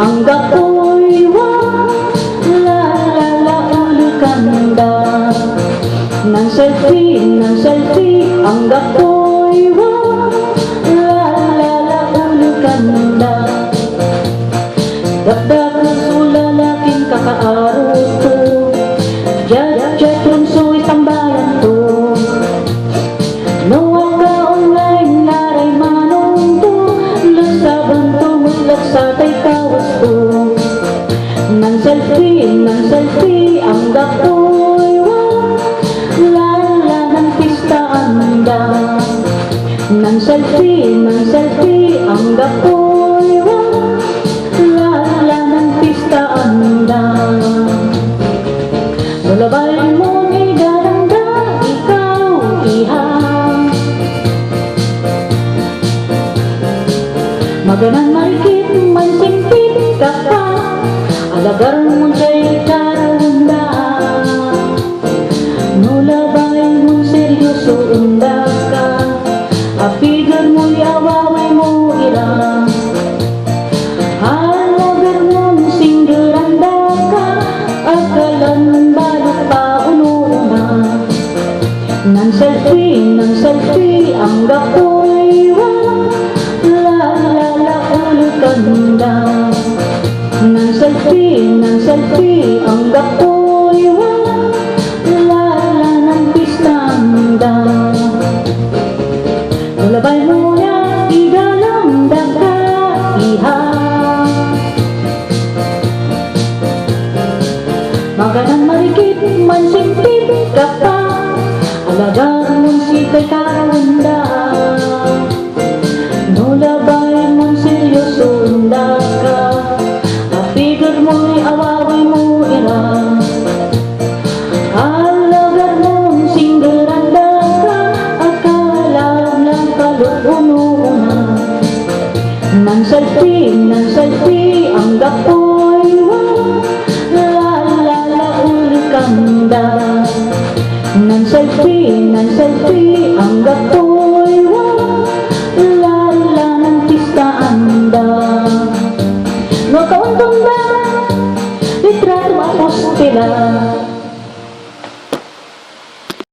ang gapoy wa ulukanda. Nang selfie ang gapoy wa ulukanda. Dagdag sulalaking kakaaro to, jajatun so isang bayan to. Nuwag ka online naray manong to, lasaban to mutlak sa tay kawas to. Nang selfie ang gapoy wa lala ng pista anda. Nang selfie ang gapoy wa lala ng pista anda. Sulabay mo ni daranda ikaw iha, maganan marikit mansimpit ka pa, alagar mo siya'y karunda. Nulabay mo seryoso unda ka, apigan mo'y awaway mo ilang. Alagar mo singgeranda ka, akalan balot pa ununa. Nang selfie ang gapoy wa lala ulukanda. Nang selfie ang gapoy wa lala ng pistanda. Ulabay mo na igalang daga iha, maganan marikit mansimpit ka pa, alagar mo si kay karunda. Nulabay mo seryoso unda ka, apigar mo'y awaway mo ira. Alagar mo singgeranda ka, akalag lang kalot ununa. Nang selfie ang gapoy wa lala ulukanda. Nang selfie ang gapoy wa lala ng pista anda. No kauntong ba litrato apostila,